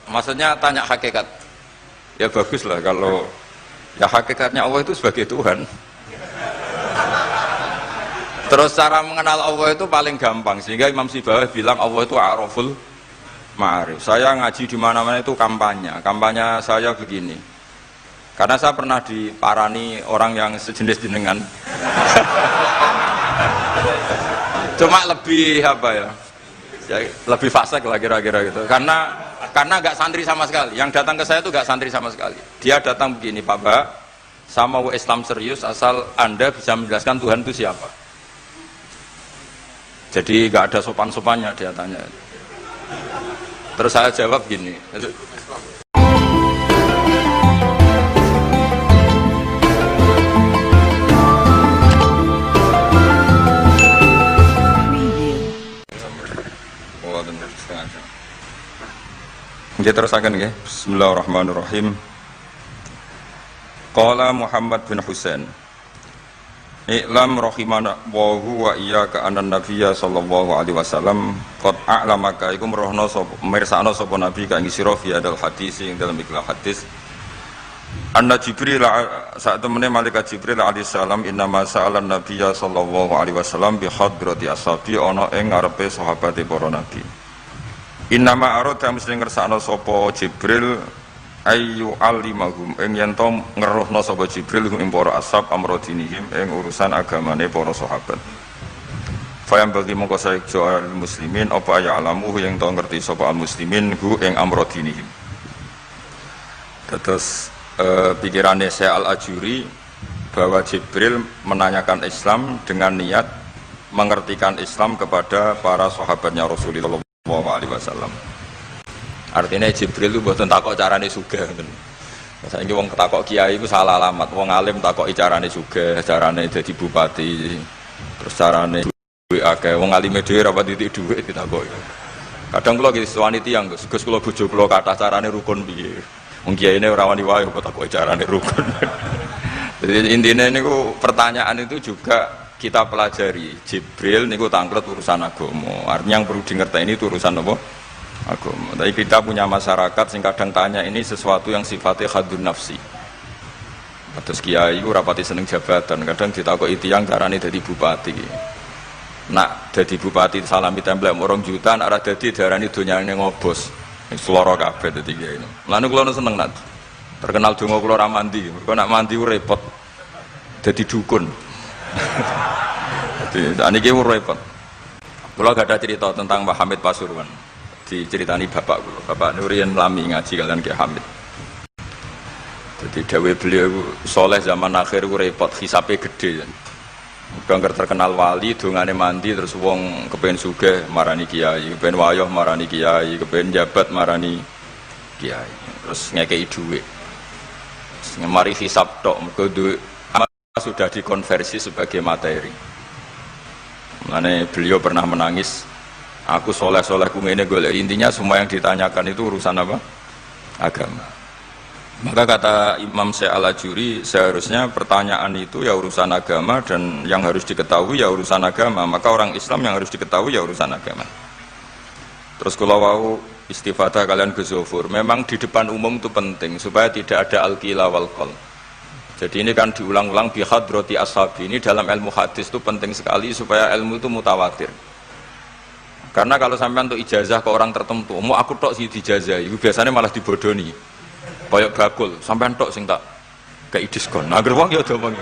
Maksudnya tanya hakikat. Ya bagus lah kalau ya hakikatnya Allah itu sebagai Tuhan. Terus cara mengenal Allah itu paling gampang, sehingga Imam Sibawah bilang Allah itu a'raful ma'arif. Saya ngaji di mana-mana itu kampanye saya begini. Karena saya pernah diparani orang yang sejenis jenengan. Cuma lebih apa ya? Lebih fasik lah kira-kira gitu. Karena nggak santri sama sekali. Yang datang ke saya itu nggak santri sama sekali. Dia datang begini, Pak Mbak, saya mau Islam serius asal Anda bisa menjelaskan Tuhan itu siapa. Jadi nggak ada sopan-sopannya dia tanya. Terus saya jawab gini. Kita terusakan ya. Bismillahirrahmanirrahim. Qala Muhammad bin Husain. I'lam rahimana wa iyyaka anan nabiyya sallallahu alaihi wasallam qad a'lamaka iku merohno sapa mirsakno sapa nabi kang sira fi adal hadis ing dalam ikhlas hadis anna Jibril saat temene malaikat Jibril alaihi salam innama sa'alan nabiyya sallallahu alaihi wasallam bi hadrati ashabi ana ing ngarepe sahabate para nabi. Innama arada mesti ngersakno sapa Jibril ayu alimahum ing yen to ngeruhna sapa Jibril ing para ashab amrodinihim ing urusan agamane para sahabat. Fayam bagi mongko saejo al muslimin apa ya alamu yang to ngerti sapa al muslimin hu ing amrodinihim. Terus pikirannya Syekh Al-Ajuri bahwa Jibril menanyakan Islam dengan niat mengertikan Islam kepada para sahabatnya Rasulullah sallallahu alaihi wasallam. Artinya Jibril itu buatan takok carane sugih ngoten. Saiki wong takok kiai iku salah alamat. Wong alim takoki carane sugih, carane dadi bupati, terus carane duwe akeh. Wong alime dhewe ora pati dhuwit ditakoki. Kadang kula iki suwani tiyang, Gus kula bojo kula kathah carane rukun piye. Wong kiyaine ora wani wae kok takoki carane rukun. Jadi intinya niku pertanyaan itu juga kita pelajari. Jibril niku tangklet urusan agama. Artinya yang perlu dingerteni itu urusan apa? Agama. Tapi kita punya masyarakat sing kadang tanya ini sesuatu yang sifatnya khadun nafsi. Terus kiai ku rapati seneng jabatan, kadang ditakoki tiyang carane dadi bupati. Nak dadi bupati salami templek 2 juta, nek ora dadi darani donyane ngobos. Wis lara kabeh dadi kiai. Lan kula seneng nak terkenal donga kula ra mandi. Mergo nak mandi ku repot. Dadi dukun. Jadi niki ku repot. Kula gak ada cerita tentang Mbah Hamid Pasuruan. Diceritani bapak kula, Bapak Nurian lami ngaji kalian Ki Hamid. Jadi dawuh beliau soleh zaman akhir ku repot, hisape gede. Muga terkenal wali, dongane mandi terus wong kepen sugih marani kiai, kepen wayoh marani kiai, kepen jabat marani kiai. Terus ngekei dhuwit. Mari hisab tok, mergo duit sudah dikonversi sebagai materi. Mulane beliau pernah menangis, aku soleh-soleh ku ngene golek. Intinya semua yang ditanyakan itu urusan apa? Agama. Maka kata Imam Syekh Al-Ajuri, seharusnya pertanyaan itu ya urusan agama, dan yang harus diketahui ya urusan agama. Maka orang Islam yang harus diketahui ya urusan agama. Terus kalau wau istifadah kalian ke Zofur, memang di depan umum itu penting supaya tidak ada al-qila wal qal. Jadi ini kan diulang-ulang bihadrati ashabi. Ini dalam ilmu hadis itu penting sekali supaya ilmu itu mutawatir. Karena kalau sampai untuk ijazah ke orang tertentu, mau aku tok sih dijazah, itu biasanya malah dibodoni. Kayak bakul, sampai tok sing tak kayak diskon. Agar wong ya domong.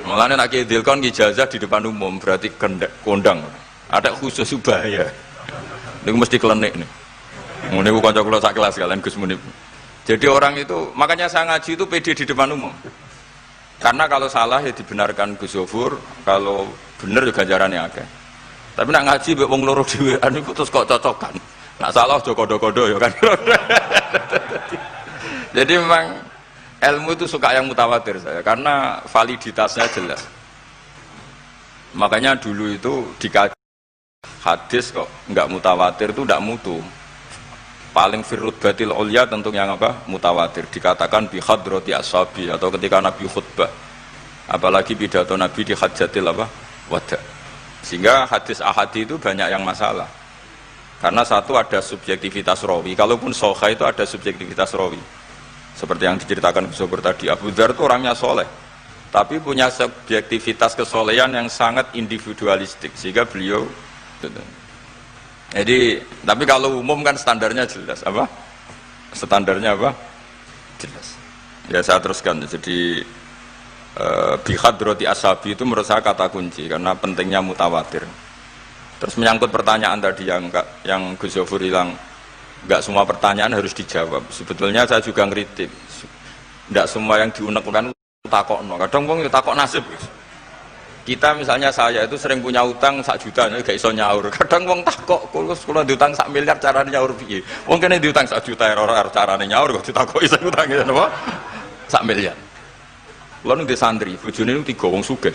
Malah nek dilkon ijazah di depan umum berarti kondang. Ada khusus bahaya. Niku mesti klenik nih. Ngene ku kanca kula sak kelas kalian Gus Munib. Jadi orang itu, makanya saya ngaji itu pede di depan umum. Karena kalau salah ya dibenarkan Gus Zofur, kalau benar juga ganjarannya akeh. Tapi nak ngaji mbek wong loro dhewean iku terus kok cocokan. Nak salah aja kodo-kodo ya kan. Jadi memang ilmu itu suka yang mutawatir saya, karena validitasnya jelas. Makanya dulu itu dikaji hadis kok enggak mutawatir itu enggak mutu. Paling firrut batil ulya tentu yang apa? Mutawatir. Dikatakan bi hadrati ashabi, atau ketika Nabi khutbah. Apalagi pidato Nabi di hajatil apa? Wada. Sehingga hadis ahadi itu banyak yang masalah. Karena satu ada subjektivitas rawi, kalaupun soha itu ada subjektivitas rawi. Seperti yang diceritakan Gus Sobur tadi, Abu Dzar itu orangnya soleh, tapi punya subjektivitas kesolehan yang sangat individualistik, sehingga beliau. Jadi, tapi kalau umum kan standarnya jelas, apa? Standarnya apa? Jelas. Ya saya teruskan. Jadi bihadroti ashabi itu menurut saya kata kunci karena pentingnya mutawatir. Terus menyangkut pertanyaan tadi yang Gus Zofur bilang nggak semua pertanyaan harus dijawab. Sebetulnya saya juga ngeritik. Nggak semua yang diunek-unek takokno. Kadang wong takok nasib. Kita misalnya saya itu sering punya utang 1 juta, gak iso nyaur. Kadang wong takok, kalau diutang 1 miliar caranya nyaur piye? Wong kene diutang 1 juta ora carane nyaur kok ditakoki sing utang napa? 1 miliar. Kulo ning santri, bojone niku 3 wong sugih.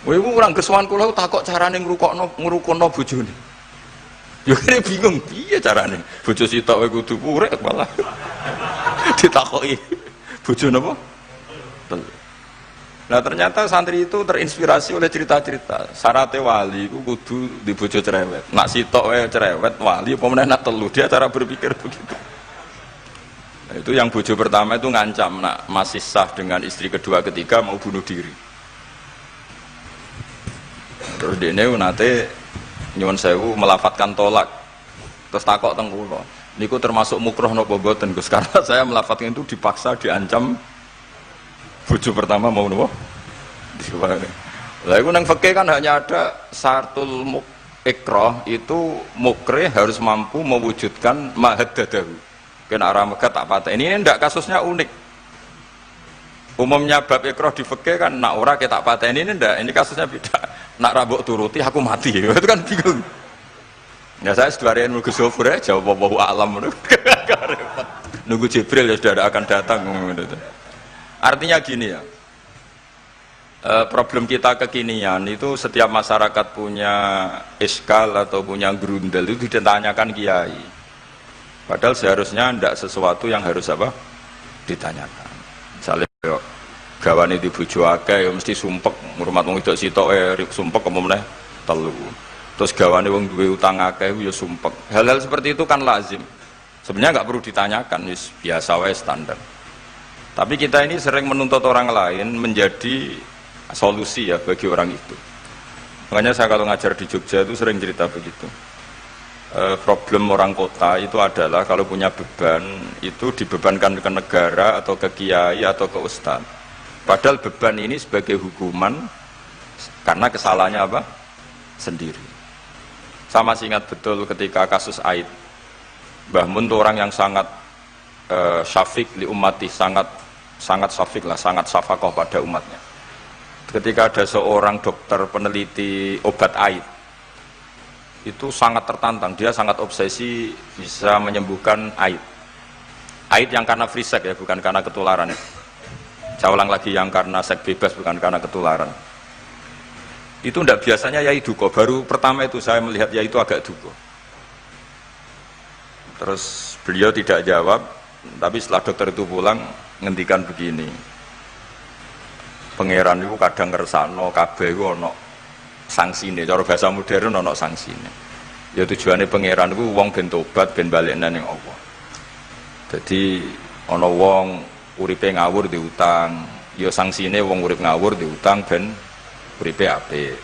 Kowe ora gersowan kula takok carane ngrukono bojone. Yo kene bingung piye carane. Bojo sitok kowe kudu urip malah. Ditakoki bojo napa? Nah ternyata santri itu terinspirasi oleh cerita-cerita. Syaratnya wali itu kudu di bojo cerewet. Nak sitok wae cerewet wali apa meneh nak telu, dia cara berpikir begitu. Nah, itu yang bojo pertama itu ngancam nak masih sah dengan istri kedua ketiga mau bunuh diri. Terus dene nate nyuwun sewu melafatkan tolak. Terus takok teng kula. Niku termasuk mukroh napa mboten Gus? Karena saya melafatkan itu dipaksa diancam bojo pertama mau nopo? Lah iku nang fikih kan hanya ada syartul ikrah itu mukrih harus mampu mewujudkan mahaddadahu. Kena arah megat tak patah. Ini ndak kasusnya unik. Umumnya bab ikrah di fikih kan nak ora ketak patah ini ndak. Ini kasusnya beda. Nak rabok turuti aku mati. Itu kan bingung. Ya saya seduarian Gus Zofur ya jawab wallahu alam. Nunggu Jibril ya sudah akan datang. Artinya gini ya. Problem kita kekinian itu setiap masyarakat punya iskal atau punya grundel itu ditanyakan kiai. Padahal seharusnya tidak sesuatu yang harus apa ditanyakan. Misalnya gawane di bojo akeh ya mesti sumpek ngurmat wong wedok sitok sumpek apa meneh telu. Terus gawane wong duwe utang akeh ya sumpek. Hal-hal seperti itu kan lazim. Sebenarnya nggak perlu ditanyakan, wis biasa wae standar. Tapi kita ini sering menuntut orang lain menjadi solusi ya bagi orang itu. Makanya saya kalau ngajar di Jogja itu sering cerita begitu. Problem orang kota itu adalah kalau punya beban itu dibebankan ke negara atau ke kiai atau ke ustadz. Padahal beban ini sebagai hukuman karena kesalahannya apa? Sendiri. Saya masih ingat betul ketika kasus Aid. Mbah Mun itu orang yang sangat syafiq li ummati, sangat syafiq lah, sangat syafaqah pada umatnya. Ketika ada seorang dokter peneliti obat Aid, itu sangat tertantang, dia sangat obsesi bisa menyembuhkan Aid. Aid yang karena free sex ya, bukan karena ketularan. Saya ulang lagi, yang karena seks bebas, bukan karena ketularan. Itu tidak biasanya yai duko. Baru pertama itu saya melihat yai itu agak duko. Terus beliau tidak jawab, tapi setelah dokter itu pulang ngendikan begini. Pangeran itu kadang ngersano kabeh iku ana sangsine, cara bahasa modern ana sangsine. Ya tujuane pangeran iku wong ben tobat ben balekna ning Allah. Dadi ana wong uripe ngawur diutang, ya sangsine wong urip ngawur diutang ben uripe apik.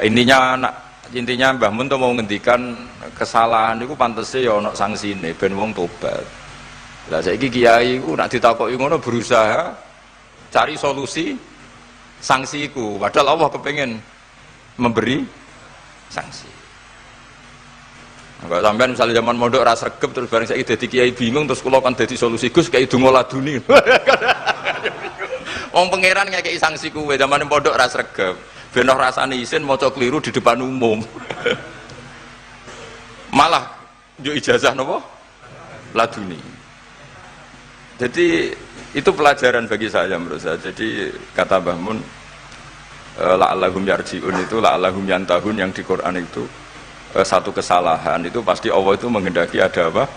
Intinya Mbah Mun tuh mau ngendikan kesalahan itu pantese ya ana sangsine ben wong tobat. Lah saiki kiai iku nek ditakoki ngono berusaha cari solusi sanksi iku, padahal Allah kepengen memberi sanksi. Enggak sampean misalnya zaman mondok ras regep terus bareng saiki dadi kiai bingung terus kula kan dadi solusi Gus kayak donga laduni. Wong pangeran ngekeki sanksi kuwe zaman mondok ras regep. Ben ora rasane isin maca keliru di depan umum. Malah yo ijazah napa? Laduni. Jadi itu pelajaran bagi saya menurut saya. Jadi kata Mbah Mun la'allahum yarji'un itu la'allahum yantahun yang di Quran itu satu kesalahan itu pasti Allah itu menghendaki ada apa?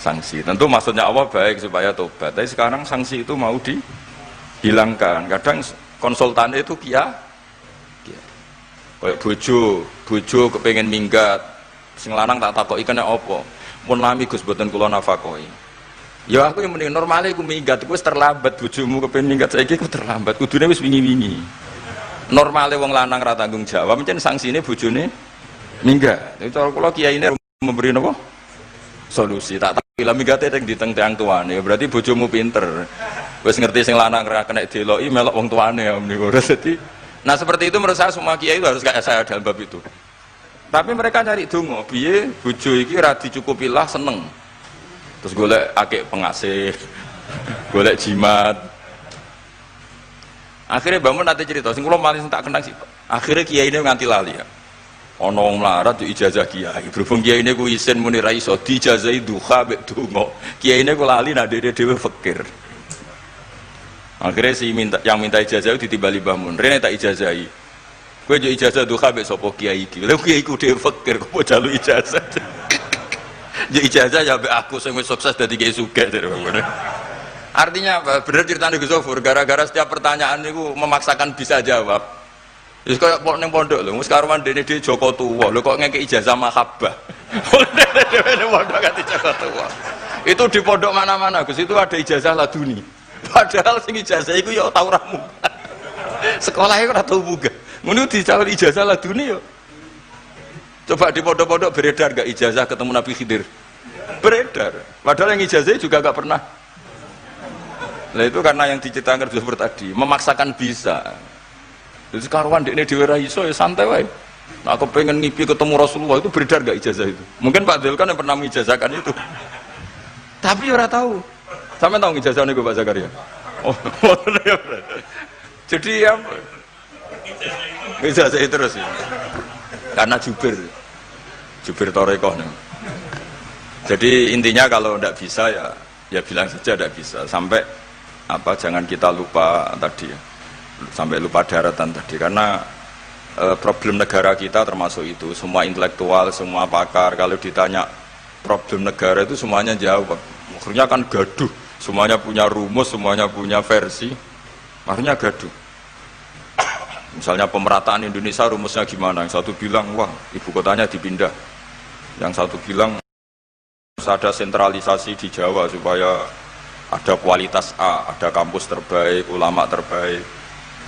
Sanksi. Tentu maksudnya Allah baik supaya tobat. Tapi sekarang sanksi itu mau dihilangkan. Kadang konsultannya itu kayak bojo kepengen minggat Sing lanang tak takoki kena apa? Mun lami Gus boten kula nafakoi. Ya aku yang mending normale aku minggat, aku wis terlambat bojomu kepen minggat saiki aku terlambat. Kudune wis wingi-wingi. Normale wong lanang ra tanggung jawab, mencen sanksine bojone minggat. Tapi cara kula kiyaine memberi napa? Solusi. Tak bila minggate teng diteng tiang tuane, berarti bojomu pinter. Wis ngerti sing lanang ra kena deloki melok wong tuane ya meniku. Dadi nah seperti itu menurut saya semua kiai itu harus kayak saya dalam bab itu. Tapi mereka cari dongo, piye bojo iki ra dicukupi lah seneng. Terus golek akeh pengasih, golek jimat. Akhirnya bangun nanti cerita, sing kula malih tak kenang sih. Akhirnya kiai ini nganti lali ya. Ana wong melarat yo ijazah kiai. Berhubung kiai ini ku isin muni ra iso dijazahi duha mek donga. Kiai ini ku lali nak dhewe fakir. Akhirnya yang minta ijazah ditimbali Mbah Mun. Rene tak ijazahi. Kowe yo ijazah duha mek sapa kiai iki. Lha kiai ku dhewe fakir kok mau jalu ijazah. Ya ijazah ya mbek aku sing wis sukses dadi kiai sugih. Artinya apa? Bener ceritane Gus Zofur, gara-gara setiap pertanyaan niku memaksakan bisa jawab. Wis koyo ning pondok lho, wis karuan dene dhewe Joko tuwa. Lho kok ngekek ijazah mahabbah. Dene pondok ganti Joko tuwa. Itu di pondok mana-mana Gus, itu ada ijazah laduni. Padahal sing ijazah iku ya tau ra munggah. Sekolahnya ora tau munggah. Ngono dicawil ijazah laduni yo. Coba di pondok-pondok beredar gak ijazah ketemu Nabi Khidir? Beredar. Padahal yang ijazah juga gak pernah. Nah itu karena yang diceritakan seperti tadi, memaksakan bisa. Jadi karuan dekne dhewe ra iso ya santai wae. Nah, aku pengen ngipi ketemu Rasulullah itu beredar gak ijazah itu? Mungkin Pak Del kan yang pernah mengijazahkan itu. Tapi ora tahu. Sampe tahu ijazah niku Pak Zakaria? Oh, jadi ya ijazah terus ya. Karena Jubir Torekoh nih. Jadi intinya kalau tidak bisa ya bilang saja tidak bisa. Sampai apa jangan kita lupa tadi ya. Sampai lupa daratan tadi karena problem negara kita termasuk itu. Semua intelektual, semua pakar kalau ditanya problem negara itu semuanya jawab. Akhirnya kan gaduh. Semuanya punya rumus, semuanya punya versi. Akhirnya gaduh. Misalnya pemerataan Indonesia rumusnya gimana? Yang satu bilang, wah ibu kotanya dipindah. Yang satu bilang harus ada sentralisasi di Jawa supaya ada kualitas A, ada kampus terbaik, ulama terbaik.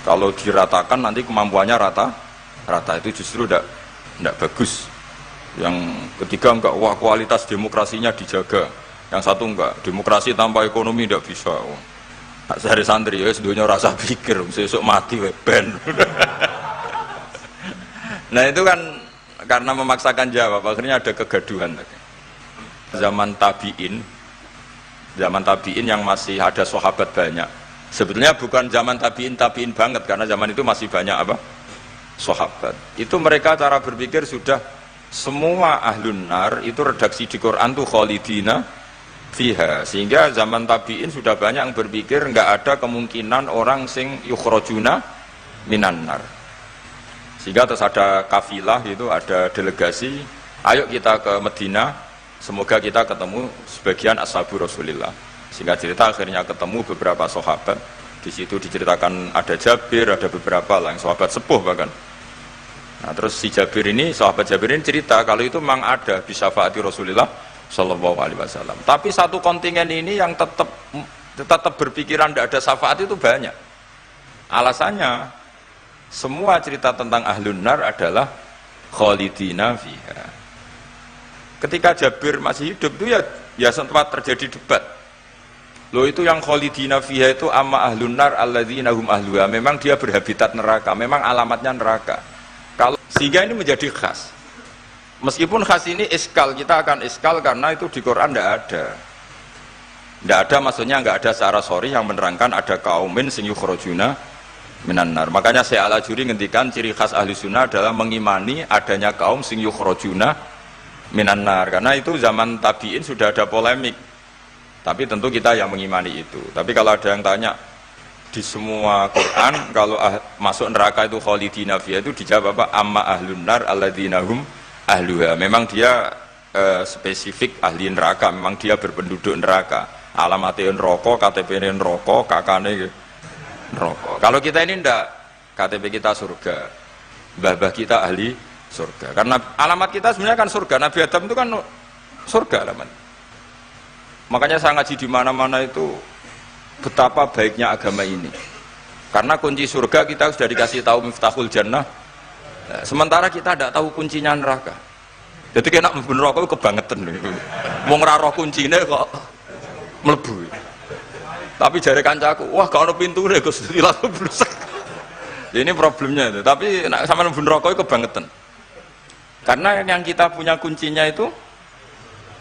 Kalau diratakan nanti kemampuannya rata itu justru tidak bagus. Yang ketiga enggak, wah kualitas demokrasinya dijaga. Yang satu enggak, demokrasi tanpa ekonomi tidak bisa. Sehari santri ya sedunia rasa pikir, besok mati ben. Nah itu kan karena memaksakan jawab, akhirnya ada kegaduhan. Zaman tabiin yang masih ada sahabat banyak. Sebetulnya bukan zaman tabiin banget karena zaman itu masih banyak apa? Sahabat. Itu mereka cara berpikir sudah semua ahlun nar itu redaksi di Quran tuh khalidina fiha, sehingga zaman tabiin sudah banyak yang berpikir nggak ada kemungkinan orang sing yukhrajuna minan nar. Sehingga terus ada kafilah itu, ada delegasi, ayo kita ke Medina, semoga kita ketemu sebagian ashabu Rasulillah. Sehingga cerita akhirnya ketemu beberapa sahabat. Di situ diceritakan ada Jabir, ada beberapa lah yang sahabat sepuh bahkan. Nah terus si Jabir ini, sahabat Jabir ini cerita kalau itu memang ada bisa syafaati Rasulillah Shallallahu Alaihi Wasallam. Tapi satu kontingen ini yang tetap berpikiran tidak ada syafaat itu banyak. Alasannya semua cerita tentang ahlun nar adalah khalidina fiha. Ketika Jabir masih hidup itu ya sempat terjadi debat. Loh itu yang khalidina fiha itu amma ahlun nar alladzina hum ahluha. Memang dia berhabitat neraka, memang alamatnya neraka. Kalau sehingga ini menjadi khas. Meskipun khas ini iskal, kita akan iskal karena itu di Quran tidak ada. Tidak ada maksudnya nggak ada secara sorry yang menerangkan ada kaumin sing yukhrajuna minan nar. Makanya saya Al-Ajuri ngendikan ciri khas ahli sunnah adalah mengimani adanya kaum sing yukhrajuna minan nar. Karena itu zaman tabiin sudah ada polemik. Tapi tentu kita yang mengimani itu. Tapi kalau ada yang tanya di semua Quran kalau masuk neraka itu khalidina fiha itu dijawab apa? Amma ahlun nar alladzina hum ahluha. Memang dia spesifik ahli neraka, memang dia berpenduduk neraka. Alamatnya neraka, KTP-nya neraka, kakane neraka. Kalau kita ini ndak, KTP kita surga, mbah-mbah kita ahli surga. Karena alamat kita sebenarnya kan surga. Nabi Adam itu kan surga alamat. Makanya saya ngaji di mana-mana itu betapa baiknya agama ini. Karena kunci surga kita sudah dikasih tahu miftahul jannah. Nah, sementara kita tidak tahu kuncinya neraka. Jadi kena mlebu neraka kebangetan. Wong ora roh kuncine kok mlebu. Tapi jare kancaku, wah gak ono pintune Gus, langsung blusek. Ini problemnya itu. Tapi nek sampean mlebu neraka kebangetan. Karena yang kita punya kuncinya itu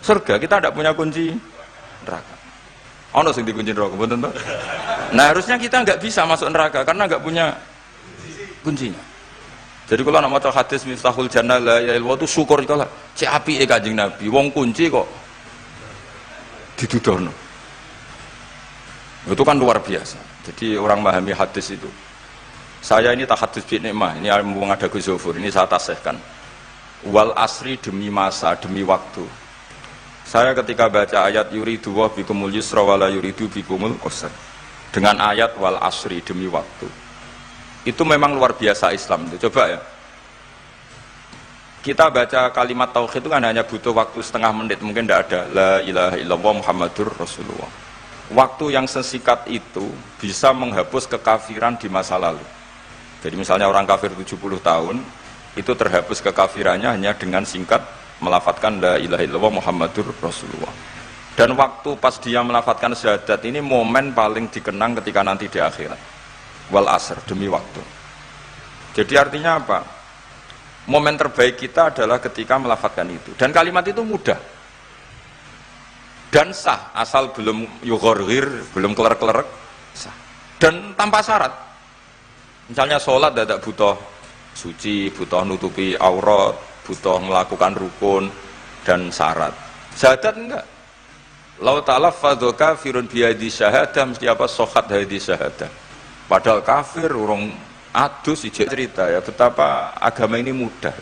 surga, kita tidak punya kunci neraka. Ono sing dikunci neraka, mboten to? Nah, harusnya kita nggak bisa masuk neraka karena nggak punya kuncinya. Jadi kalau nak maca hadis miftahul jannah la ilaha illallah itu syukur kalau cek apike Kanjeng Nabi, wong kunci kok didudono. Itu kan luar biasa. Jadi orang memahami hadis itu. Saya ini tahadus bi nikmah, ini mumpung ada Gus Zofur, ini saya tasihkan. Wal asri demi masa, demi waktu. Saya ketika baca ayat yuridu wa bikumul yusra wala yuridu bikumul usra. Dengan ayat wal asri demi waktu. Itu memang luar biasa Islam itu. Coba ya. Kita baca kalimat tauhid itu kan hanya butuh waktu setengah menit, mungkin tidak ada la ilaha illallah Muhammadur Rasulullah. Waktu yang sesikat itu bisa menghapus kekafiran di masa lalu. Jadi misalnya orang kafir 70 tahun itu terhapus kekafirannya hanya dengan singkat melafadzkan la ilaha illallah Muhammadur Rasulullah. Dan waktu pas dia melafadzkan syahadat ini momen paling dikenang ketika nanti di akhirat. Wal asr demi waktu. Jadi artinya apa? Momen terbaik kita adalah ketika melafadzkan itu. Dan kalimat itu mudah. Dan sah asal belum yughorghir, belum kelerek-kelerek, sah. Dan tanpa syarat. Misalnya sholat tidak butuh suci, butuh nutupi aurat, butuh melakukan rukun dan syarat. Syahadat enggak. Lau talaffadhu kafirun biyadi syahadah mesti apa sohat hadi syahadah. Padahal kafir urung adus ijek cerita ya betapa agama ini mudah.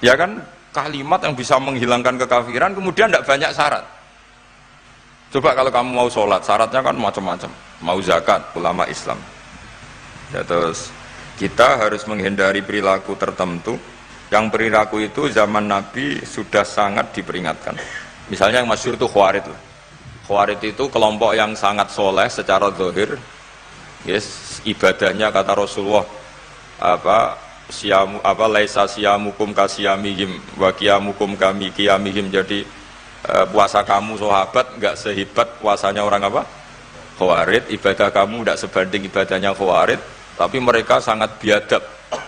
Ya kan kalimat yang bisa menghilangkan kekafiran kemudian tidak banyak syarat. Coba kalau kamu mau sholat syaratnya kan macam-macam. Mau zakat ulama Islam. Ya terus kita harus menghindari perilaku tertentu yang perilaku itu zaman Nabi sudah sangat diperingatkan. Misalnya yang masyhur itu Khawarij. Khawarij itu kelompok yang sangat soleh secara zahir. Yes, ibadahnya kata Rasulullah laisa siyamukum kasiyamihim wa qiyamukum kami qiyamihim. Jadi puasa kamu sahabat enggak sehebat puasanya orang apa? Khawarij. Ibadah kamu enggak sebanding ibadahnya Khawarij. Tapi mereka sangat biadab.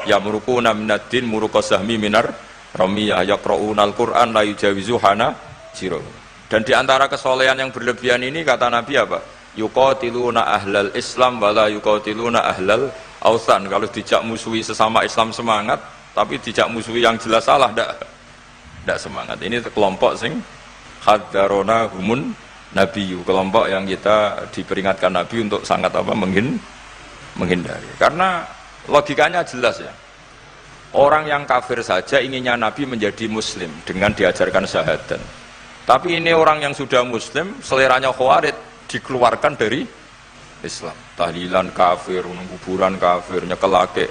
Ya murukuna minaddin murukosahmi minar ramiyah yaqra'unal Qur'an la yujawizu hana jiro. Dan diantara kesolehan yang berlebihan ini kata Nabi apa? Yuqatiluna ahlal Islam wala yuqatiluna ahlal authan. Kalau dijak musuhi sesama Islam semangat, tapi dijak musuhi yang jelas salah ndak semangat. Ini kelompok sing hadarona humun nabiyyu, kelompok yang kita diperingatkan Nabi untuk sangat apa menghindari. Karena logikanya jelas ya. Orang yang kafir saja inginnya Nabi menjadi muslim dengan diajarkan syahadat. Tapi ini orang yang sudah muslim, seleranya Khawarij dikeluarkan dari Islam. Tahlilan kafir, kuburan kafir, nyekelake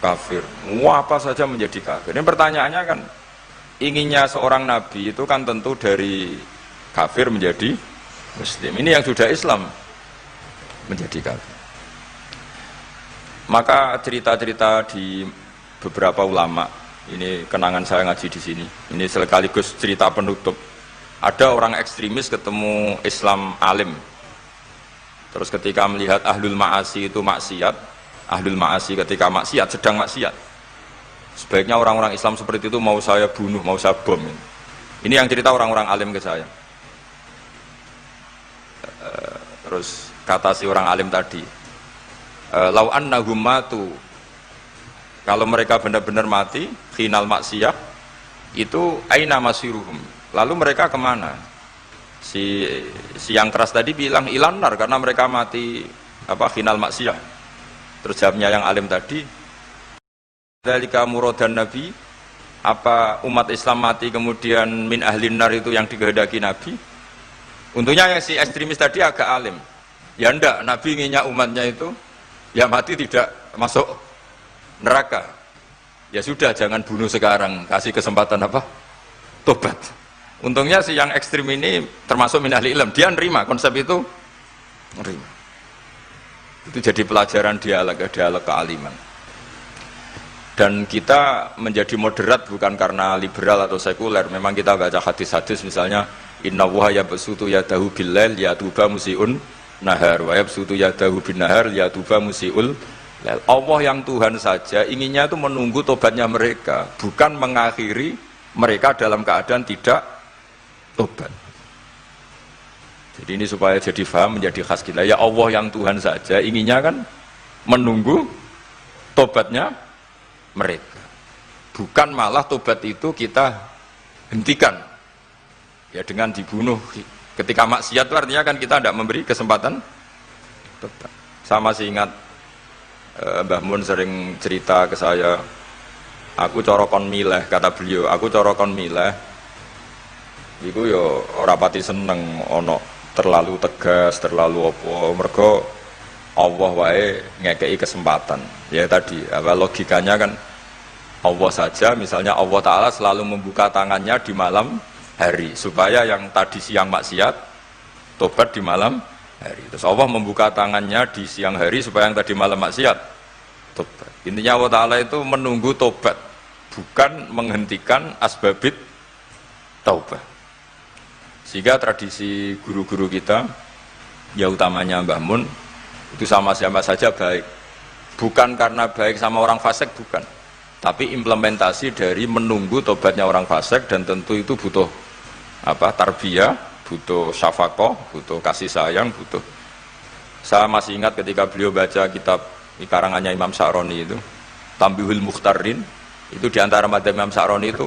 kafir. Apa saja menjadi kafir. Ini pertanyaannya kan inginnya seorang Nabi itu kan tentu dari kafir menjadi muslim. Ini yang sudah Islam menjadi kafir. Maka cerita-cerita di beberapa ulama, ini kenangan saya ngaji di sini. Ini sekaligus cerita penutup. Ada orang ekstremis ketemu Islam alim. Terus ketika melihat ahlul ma'asi itu maksiat, ahlul ma'asi ketika maksiat sedang maksiat. Sebaiknya orang-orang Islam seperti itu mau saya bunuh, mau saya bom. Ini yang cerita orang-orang alim ke saya. Terus kata si orang alim tadi, lau annahum matu, kalau mereka benar-benar mati khinal maksiyah itu aina masiruhum, lalu mereka kemana? Si yang keras tadi bilang ilanar karena mereka mati apa khinal maksiyah. Terus jawabnya yang alim tadi, dzalika muradan nabi, apa umat Islam mati kemudian min ahlin nar itu yang dikehendaki Nabi? Untungnya yang si ekstremis tadi agak alim. Ya ndak, Nabi inginnya umatnya itu ya mati tidak masuk neraka. Ya sudah, jangan bunuh sekarang, kasih kesempatan apa? Tobat. Untungnya si yang ekstrim ini termasuk min ahli ilm, dia nerima konsep itu, nerima. Itu jadi pelajaran dialog kealiman. Dan kita menjadi moderat bukan karena liberal atau sekuler. Memang kita baca hadis-hadis misalnya inna wuha yabsutu yadahu billail yatuba musiun nahar wa yabsutu yadahu bin nahar yatuba musiul lail. Allah yang Tuhan saja inginnya itu menunggu tobatnya mereka, bukan mengakhiri mereka dalam keadaan tidak tobat. Jadi ini supaya jadi paham, menjadi khas kita. Ya Allah yang Tuhan saja inginnya kan menunggu tobatnya mereka, bukan malah tobat itu kita hentikan ya dengan dibunuh ketika maksiat. Itu artinya kan kita tidak memberi kesempatan tobat. Saya masih ingat Mbah Mun sering cerita ke saya, aku corokon mileh, kata beliau, aku corokon mileh iku yo ora pati seneng ono terlalu tegas, terlalu apa, mergo Allah wae ngekei kesempatan. Ya tadi, apa logikanya kan Allah saja, misalnya Allah Ta'ala selalu membuka tangannya di malam hari supaya yang tadi siang maksiat tobat di malam hari. Terus Allah membuka tangannya di siang hari supaya yang tadi malam maksiat tobat. Intinya Allah Ta'ala itu menunggu tobat, bukan menghentikan asbabit taubat. Sehingga tradisi guru-guru kita, ya utamanya Mbah Mun, itu sama-sama saja baik, bukan karena baik sama orang fasik, bukan, tapi implementasi dari menunggu tobatnya orang fasik. Dan tentu itu butuh apa, tarbiyah, butuh syafaqah, butuh kasih sayang, butuh. Saya masih ingat ketika beliau baca kitab karangannya Imam Sa'roni itu Tambihul Mukhtarin, itu diantara madzhab Imam Sa'roni itu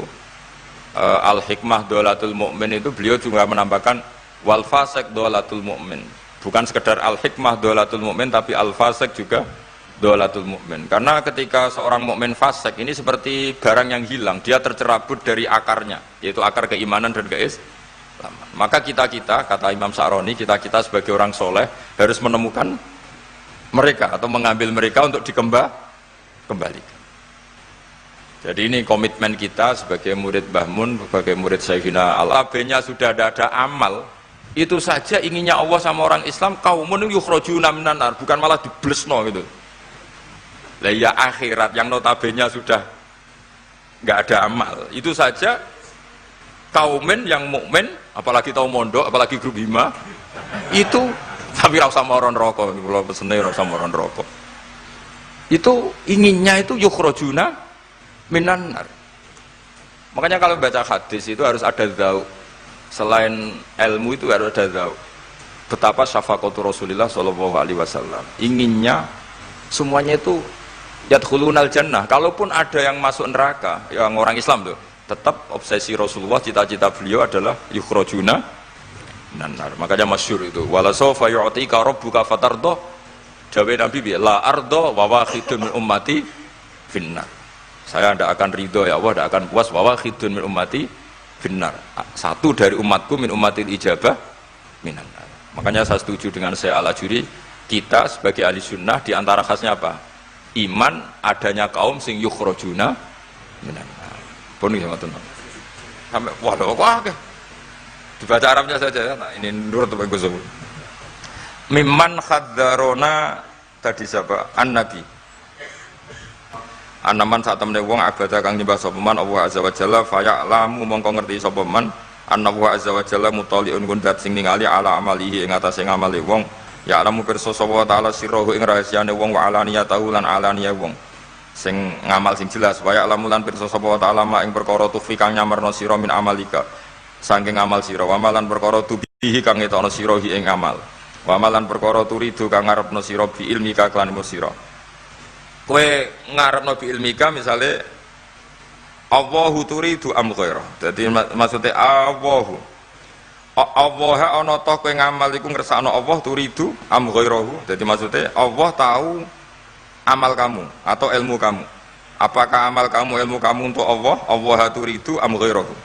al-hikmah dolatul mu'min, itu beliau juga menambahkan wal fasik dolatul mu'min. Bukan sekedar al-hikmah dolatul mu'min, tapi al-fasik juga dolatul mu'min. Karena ketika seorang mukmin fasik ini seperti barang yang hilang, dia tercerabut dari akarnya, yaitu akar keimanan dan keislaman. Maka kita-kita, kata Imam Sa'roni, kita-kita sebagai orang soleh harus menemukan mereka atau mengambil mereka untuk dikembalikan. Jadi ini komitmen kita sebagai murid Mbah Mun, sebagai murid Sayyidina Al-Abenya sudah ada amal. Itu saja inginnya Allah sama orang Islam, kaumun yukhrajuna minan nar, bukan malah diblesno gitu. Lah ya akhirat yang notabene sudah nggak ada amal, itu saja kaumen yang mukmin, apalagi tahu mondok, apalagi grup hima, itu tapi rasa moron rokok, kalau pesene rasa moron rokok. Itu inginnya itu yukhrajuna minan nar. Makanya kalau baca hadis itu harus ada dzauq. Selain ilmu itu harus ada dzauq. Betapa syafaqatu Rasulullah sallallahu alaihi wasallam. Inginnya semuanya itu yadkhulunal jannah. Kalaupun ada yang masuk neraka, yang orang Islam tuh, tetap obsesi Rasulullah, cita-cita beliau adalah yukhrajuna minan nar. Makanya masyhur itu, wala sawfa yu'tika rabbuka fatarda. Jawabe Nabi bi la arda wa wahidun min ummati finnar. Saya tidak akan ridho ya Allah, tidak akan puas wa wahidun min ummati finnar. Satu dari umatku min ummatil ijabah minan nar. Makanya saya setuju dengan Syekh Al-Ajuri, kita sebagai ahli sunnah diantara khasnya apa? Iman adanya kaum sing yukhrajuna minan nar. Pun iki ngoten. Sampai waduh kok dibaca Arabnya saja. Nah, ini nurut Pak Gus. Mimman khadzarona tadi siapa? An-Nabi. Anaman saat temene wong abada kang nyembah sapa man Allah azza wa jalla fa ya'lamu mongko ngerti sapa man anna wa azza wa jalla mutaliun kundat sing ningali ala amalihi ing atase ngamale wong ya'lamu pirsa sapa taala sirruhu ing rahasiane wong wa alaniyatahu lan alaniya wong sing ngamal sing jelas wa ya'lamu lan pirsa sapa taala mak ing perkara tufi kang nyamarno sira min amalika saking ngamal sira wa malan perkara tubihi kang etono sira ing amal wa malan perkara turidu kang ngarepno sira bi ilmika kan sira. Kowe ngarepno bi ilmika misale Allahu turidu am ghaira. Dadi maksudnya Allah ana ta kowe ngamal iku ngersakno Allah turidu am ghairahu. Dadi maksudnya Allah tahu amal kamu atau ilmu kamu. Apakah amal kamu ilmu kamu untuk Allah? Allah turidu am ghairahu.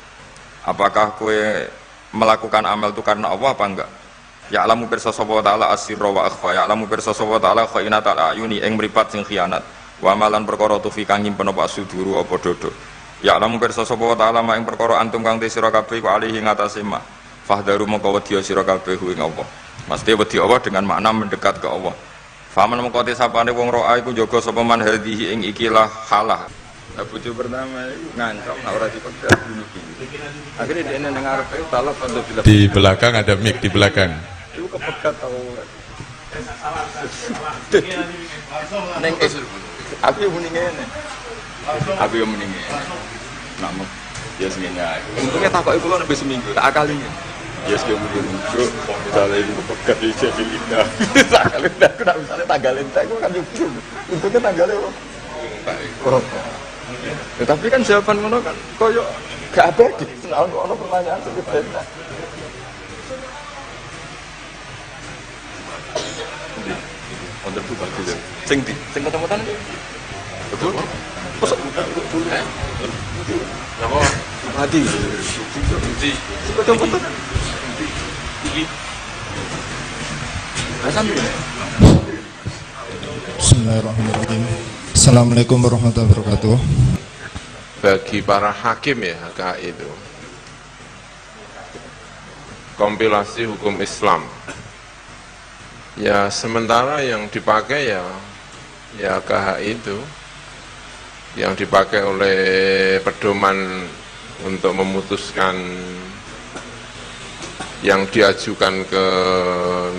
Apakah kowe melakukan amal itu karena Allah apa enggak? Ya'lamu pirsa sapa ta'ala asirra wa akhfa. Ya'lamu pirsa sapa ta'ala khainata al-ayuni ing mripat sing khianat. Wa malan perkara tufi kang nyimpen apa suduru apa dodo. Ya lamun pirsa sapa wa ta'ala ing perkara antum kang te sira kabeh ku alihi ngatasé ma. Fahdaru mongko wedi sira kabeh ing apa. Mesti wedi Allah dengan makna mendekat ke Allah. Faman mongko te sapane wong roa iku jaga sapa man hadhihi ing ikilah halah. Bojo pertama itu ngancam nak ora dipegat bunuh diri. Akhirnya dia nang ngarepe talak untuk di belakang ada mic di belakang. Itu kepegat tau. Neng aku yang muni ngene. Aku yang muni ngene. Namun ya seminggu. Untungnya takoki kula nembe seminggu tak akali. Ya sing muni bro, misalnya itu kepegat di jadi indah. Sakale aku nak misale tanggal entek aku kan yo. Untungnya tanggalnya oh. Ya, tapi kan jawaban ngono kan koyo gak abadi. Ono pertanyaan sebenarnya. Untuk buka dulu. Sing ketemu-temuan iki. Betul. Kosok dulu. Napa? Mati. Di. Ketemu-temuan. Iki. Bismillahirrahmanirrahim. Assalamualaikum warahmatullahi wabarakatuh. Bagi para hakim ya KHI itu kompilasi hukum Islam ya, sementara yang dipakai ya KHI itu yang dipakai oleh pedoman untuk memutuskan yang diajukan ke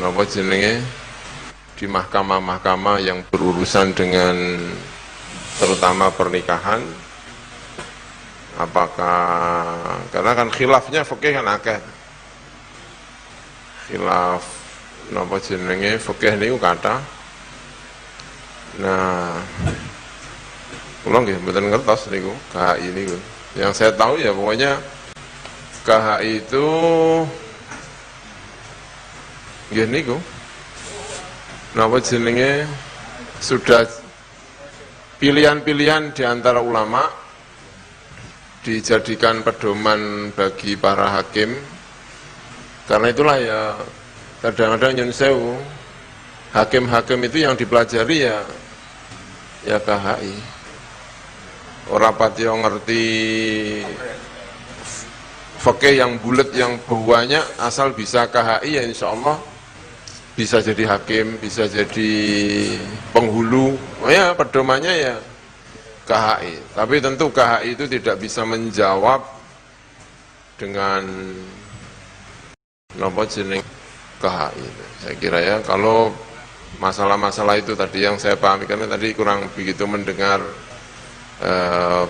napa jenenge di mahkamah-mahkamah yang berurusan dengan terutama pernikahan. Apakah karena kan khilafnya fikih kan akeh. Khilaf napa jenenge fikih niku kathah. Nah, kula nggih mboten ngertos niku KHI niku. Yang saya tahu ya pokoknya KHI itu nggih niku napa jenenge sudah pilihan-pilihan di antara ulama dijadikan pedoman bagi para hakim. Karena itulah ya kadang-kadang nyun sewu hakim-hakim itu yang dipelajari ya KHI. Ora pati ngerti fikih yang bulat yang banyak, asal bisa KHI ya insya Allah bisa jadi hakim, bisa jadi penghulu. Oh ya pedomannya ya KHI. Tapi tentu KHI itu tidak bisa menjawab dengan napa jeneng KHI. Saya kira ya kalau masalah-masalah itu tadi yang saya pahami, karena tadi kurang begitu mendengar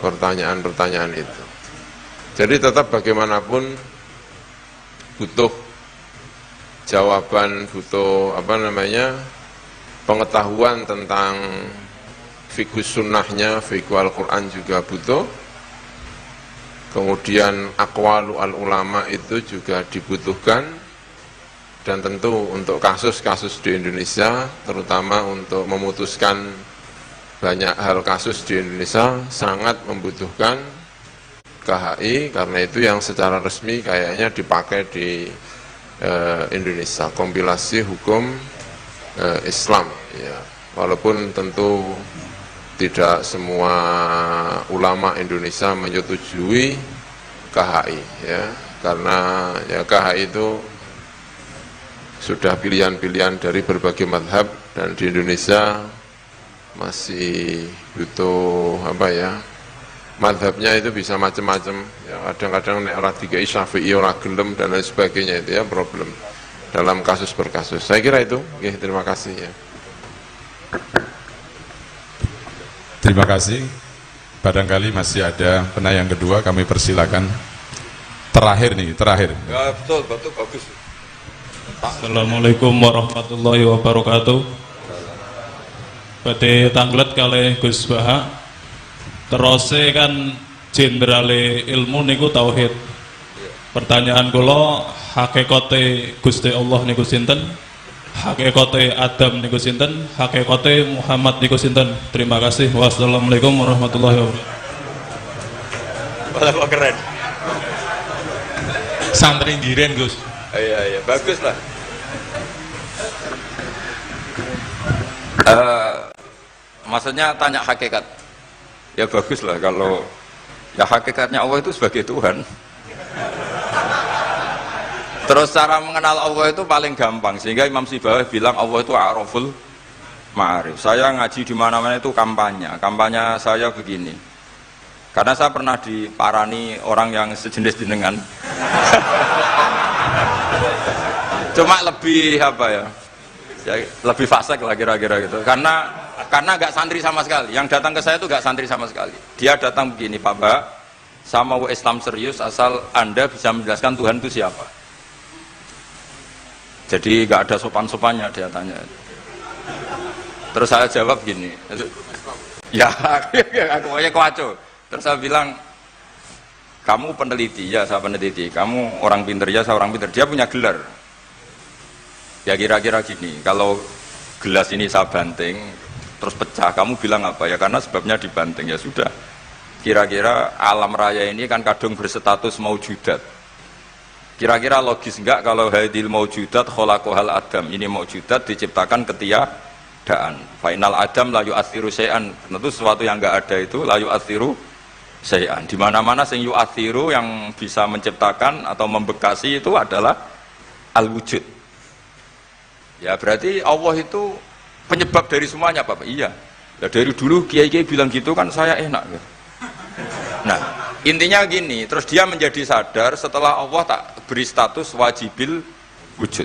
pertanyaan-pertanyaan itu. Jadi tetap bagaimanapun butuh jawaban, butuh pengetahuan tentang fikih sunnahnya, fikih Al-Quran juga butuh. Kemudian aqwalu al-ulama itu juga dibutuhkan. Dan tentu untuk kasus-kasus di Indonesia, terutama untuk memutuskan banyak hal kasus di Indonesia, sangat membutuhkan KHI, karena itu yang secara resmi kayaknya dipakai di Indonesia, kompilasi hukum Islam. Ya. Walaupun tentu tidak semua ulama Indonesia menyetujui KHI, ya, karena ya KHI itu sudah pilihan-pilihan dari berbagai mazhab, dan di Indonesia masih butuh mazhabnya itu bisa macam-macam. Ya, kadang-kadang nek ora dikai Syafi'i ora gelem dan lain sebagainya, itu ya problem dalam kasus per kasus. Saya kira itu. Oke, terima kasih ya. Terima kasih. Barangkali masih ada penanya yang kedua, kami persilakan. Terakhir. Ya betul bagus. Assalamualaikum warahmatullahi wabarakatuh. Badhe tanglet kalih Gus Baha. Terose kan jenderale ilmu niku tauhid. Pertanyaan kula, hakikate Gusti Allah niku sinten? Hakikate Adam niku sinten? Hakikate Muhammad niku sinten? Terima kasih. Wassalamualaikum warahmatullahi wabarakatuh. Wah, kok keren. Santri ndiren, Gus. Iya, bagus lah. maksudnya tanya hakikat. Ya bagus lah kalau ya hakikatnya Allah itu sebagai Tuhan. Terus cara mengenal Allah itu paling gampang, sehingga Imam Sibawayh bilang Allah itu a'raful ma'arif. Saya ngaji di mana-mana itu kampanye saya begini. Karena saya pernah diparani orang yang sejenis jenengan. Cuma lebih apa ya? Ya lebih fasik lah kira-kira gitu. Karena nggak santri sama sekali. Yang datang ke saya itu nggak santri sama sekali. Dia datang begini, Pak Mbak, saya mau Islam serius asal Anda bisa menjelaskan Tuhan itu siapa. Jadi nggak ada sopan-sopannya dia tanya. Terus saya jawab gini, ya aku aja kacau. Terus saya bilang, kamu peneliti, ya saya peneliti. Kamu orang pinter, ya saya orang pinter. Dia punya gelar. Ya kira-kira gini, kalau gelas ini saya banting, terus pecah, kamu bilang apa? Ya karena sebabnya dibanting, ya sudah. Kira-kira alam raya ini kan kadung berstatus maujudat. Kira-kira logis enggak kalau hadil maujudat kholaqohal adam, ini maujudat diciptakan ketiadaan. Final adam la yu'athiru syai'an, tentu sesuatu yang enggak ada itu la yu'athiru syai'an. Di mana-mana sing yu'athiru yang bisa menciptakan atau membekasi itu adalah al-wujud. Ya berarti Allah itu penyebab dari semuanya, Pak. Iya. Ya dari dulu kiai-kiai bilang gitu kan saya enak gitu. Nah, intinya gini, terus dia menjadi sadar setelah Allah tak beri status wajibil wujud.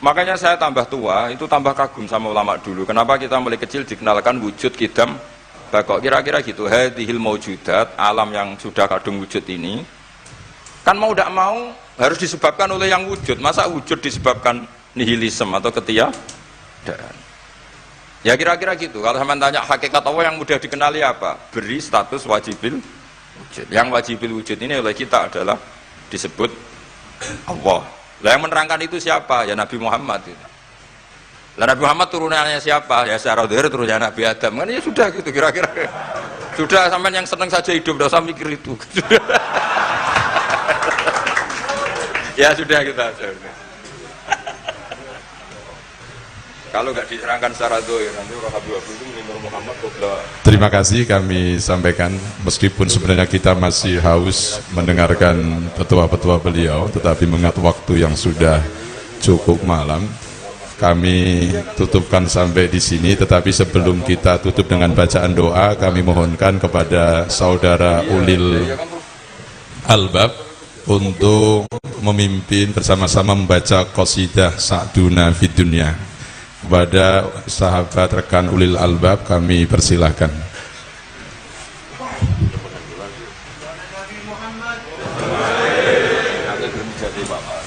Makanya saya tambah tua, itu tambah kagum sama ulama dulu. Kenapa kita mulai kecil dikenalkan wujud kidam bakok, kira-kira gitu. Hadhil maujudat, alam yang sudah kadung wujud ini kan mau tidak mau harus disebabkan oleh yang wujud. Masa wujud disebabkan nihilisme atau ketiadaan? Ya kira-kira gitu. Kalau sampai tanya hakikat Allah yang mudah dikenali apa? Beri status wajibil wujud. Yang wajibil wujud ini oleh kita adalah disebut Allah. Lah yang menerangkan itu siapa? Ya Nabi Muhammad itu. Lah Nabi Muhammad turunannya siapa? Ya secara zahir turunnya Nabi Adam. Kan ya sudah gitu kira-kira. Sudah, sampai yang senang saja hidup, tidak usah mikir itu. Ya sudah kita aja. Kalau nggak diterangkan secara zahir, nanti orang Habib itu menimur Muhammad kobra. Terima kasih kami sampaikan, meskipun sebenarnya kita masih haus mendengarkan petua-petua beliau, tetapi mengingat waktu yang sudah cukup malam, kami tutupkan sampai di sini. Tetapi sebelum kita tutup dengan bacaan doa, kami mohonkan kepada saudara Ulil Albab untuk memimpin bersama-sama membaca qasidah Sa'duna Fid Dunya. Kepada sahabat rekan Ulil Albab kami persilahkan. Aku belum jadi Bapak.